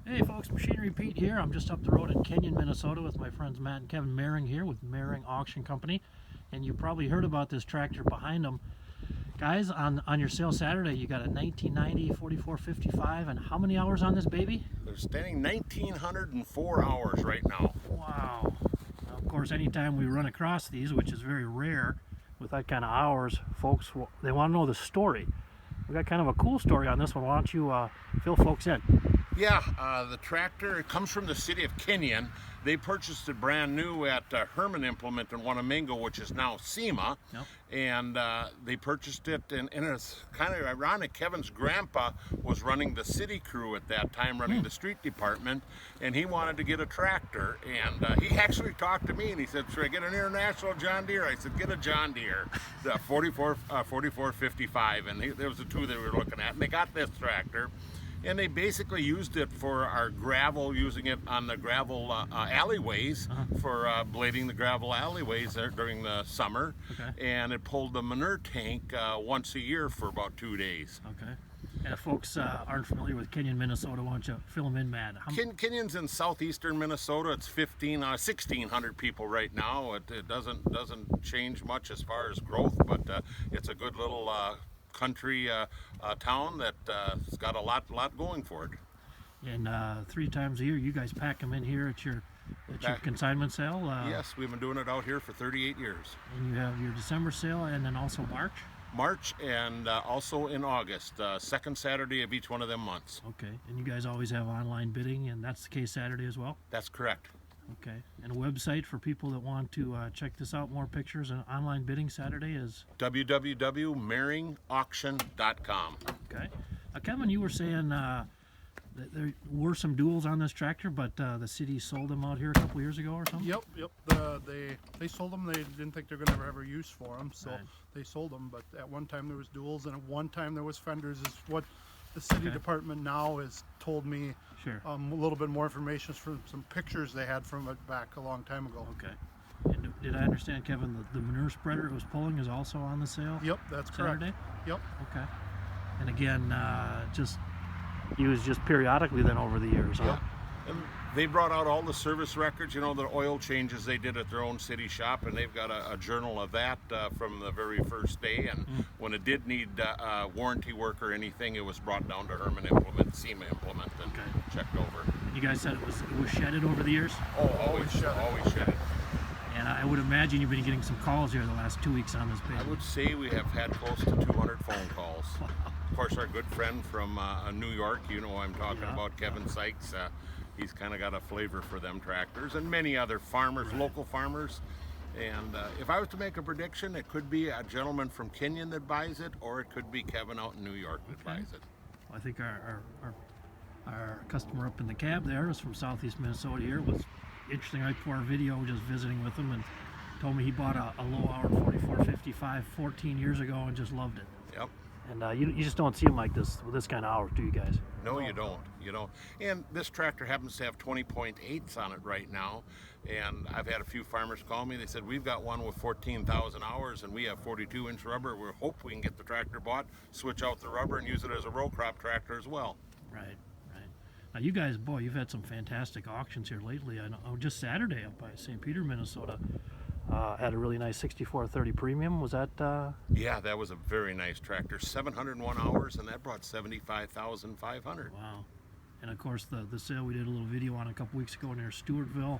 Hey folks, Machinery Pete here. I'm just up the road in Kenyon, Minnesota with my friends Matt and Kevin Mehring here with Mehring Auction Company. And you probably heard about this tractor behind them. Guys, on your sale Saturday, you got a 1990 4455, and how many hours on this baby? They're standing 1,904 hours right now. Wow. Now, of course, anytime we run across these, which is very rare with that kind of hours, folks, they want to know the story. We got kind of a cool story on this one. Why don't you fill folks in? Yeah, the tractor, it comes from the city of Kenyon. They purchased it brand new at Herman Implement in Wanamingo, which is now SEMA. Yep. And they purchased it, and it's kind of ironic. Kevin's grandpa was running the city crew at that time, running the street department, and he wanted to get a tractor. And he actually talked to me, and he said, should I get an international John Deere? I said, get a John Deere, the 4455, and there was the two they were looking at, and they got this tractor. And they basically used it for our gravel, using it on the gravel alleyways for blading the gravel alleyways there during the summer. Okay. And it pulled the manure tank once a year for about 2 days. Okay. And if folks aren't familiar with Kenyon, Minnesota, why don't you fill them in, Matt? Kenyon's in southeastern Minnesota. It's 1,600 people right now. It doesn't change much as far as growth, but it's a good little country town that's got a lot going for it. And 3 times a year, you guys pack them in here at your consignment sale. Yes, we've been doing it out here for 38 years. And you have your December sale, and then also March, and also in August, second Saturday of each one of them months. Okay. And you guys always have online bidding, and that's the case Saturday as well? That's correct. Okay. And a website for people that want to check this out, more pictures and online bidding Saturday is? www.meringauction.com. Okay. Kevin, you were saying that there were some duals on this tractor, but the city sold them out here a couple years ago or something? Yep. They sold them. They didn't think they're going to ever have a use for them, so Right. they sold them. But at one time there was duals, and at one time there was fenders. Is what the city department now has told me. Sure. A little bit more information from some pictures they had from it back a long time ago. Okay. And did I understand, Kevin, the manure spreader it was pulling is also on the sale? Yep, that's Saturday? correct. Yep. Okay. And again, just used just periodically then over the years, huh? Yeah. And they brought out all the service records, you know, the oil changes they did at their own city shop, and they've got a journal of that from the very first day. And when it did need warranty work or anything, it was brought down to Herman Implement, SEMA Implement, and checked over. You guys said it was shedded over the years? Oh, always shedded. And I would imagine you've been getting some calls here the last 2 weeks on this baby. I would say we have had close to 200 phone calls. Of course, our good friend from New York, you know I'm talking about, Kevin Sykes, he's kind of got a flavor for them tractors, and many other farmers, local farmers. And if I was to make a prediction, it could be a gentleman from Kenyon that buys it, or it could be Kevin out in New York that buys it. Well, I think our customer up in the cab there is from southeast Minnesota here. It was interesting right before our video, just visiting with him, and told me he bought a low hour 4455 14 years ago and just loved it. Yep. And you just don't see them like this with this kind of hours, do you guys? No, you don't. You don't. And this tractor happens to have 20.8s on it right now. And I've had a few farmers call me. They said, we've got one with 14,000 hours, and we have 42-inch rubber. We hope we can get the tractor bought, switch out the rubber, and use it as a row crop tractor as well. Right. Now you guys, boy, you've had some fantastic auctions here lately. I know just Saturday up by St. Peter, Minnesota, had a really nice 6430 premium. Was that? Yeah, that was a very nice tractor. 701 hours, and that brought 75,500. Wow. And of course, the sale we did a little video on a couple weeks ago near Stewartville.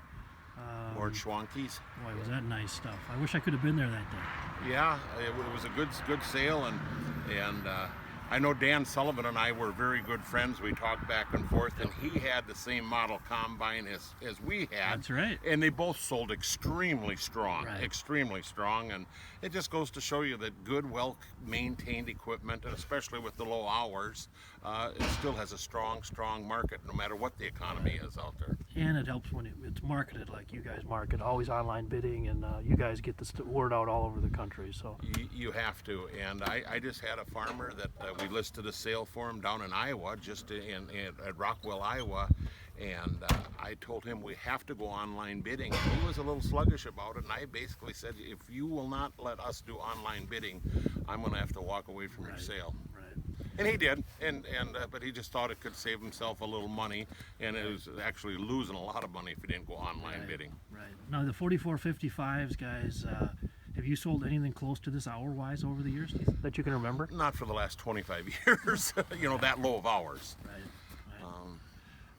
More Schwankies. Boy, was that nice stuff. I wish I could have been there that day. Yeah, it was a good sale, and I know Dan Sullivan and I were very good friends. We talked back and forth, and he had the same model combine as we had. That's right. And they both sold extremely strong, Right. extremely strong. And it just goes to show you that good, well-maintained equipment, and especially with the low hours, it still has a strong market, no matter what the economy is out there. And it helps when it's marketed like you guys market, always online bidding, and you guys get the word out all over the country. So you have to. And I just had a farmer that we listed a sale for him down in Iowa, just at Rockwell, Iowa, and I told him we have to go online bidding. And he was a little sluggish about it, and I basically said, if you will not let us do online bidding, I'm going to have to walk away from your sale. Right. And he did, but he just thought it could save himself a little money, and it was actually losing a lot of money if he didn't go online bidding. Right. Now the 4455s, guys, have you sold anything close to this hour-wise over the years that you can remember? Not for the last 25 years, that low of hours. Right.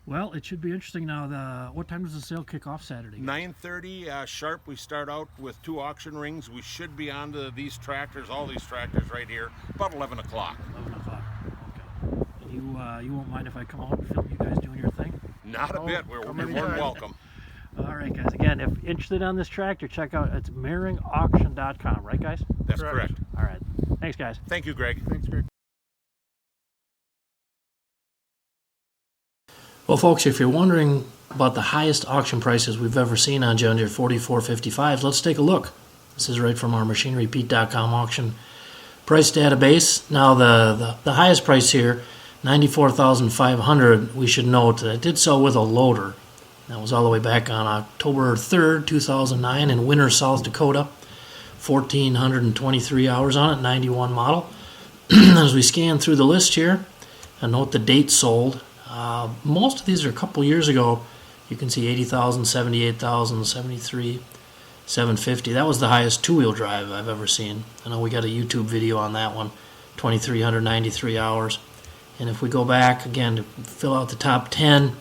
Well, it should be interesting now. What time does the sale kick off Saturday? 9:30 sharp. We start out with 2 auction rings. We should be on to these tractors, all these tractors right here, about 11 o'clock. 11 o'clock. Okay. And you won't mind if I come out and film you guys doing your thing? Not a bit. We're more than welcome. All right, guys. Again, if interested on this tractor, check out it's MaringAuction.com, right, guys? That's correct. All right. Thanks, guys. Thank you, Greg. Thanks, Greg. Well, folks, if you're wondering about the highest auction prices we've ever seen on John Deere 4455s, let's take a look. This is right from our MachineryPete.com auction price database. Now, the highest price here, $94,500, we should note that it did sell with a loader. That was all the way back on October 3rd, 2009 in Winter, South Dakota. 1,423 hours on it, 91 model. As we scan through the list here, and note the date sold. Most of these are a couple years ago. You can see 80,000, 78,000, 73, 750. That was the highest two-wheel drive I've ever seen. I know we got a YouTube video on that one, 2,393 hours. And if we go back again to fill out the top 10,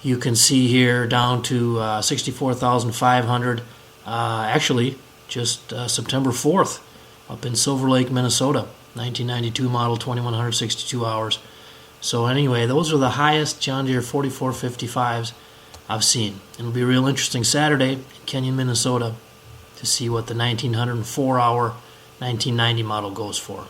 you can see here down to 64,500. Actually, just September 4th up in Silver Lake, Minnesota, 1992 model, 2,162 hours. So anyway, those are the highest John Deere 4455s I've seen. It'll be real interesting Saturday in Kenyon, Minnesota to see what the 1,904-hour 1990 model goes for.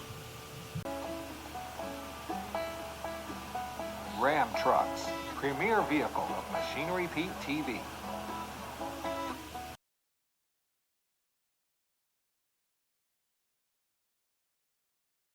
Ram Trucks, premier vehicle of Machinery Pete TV.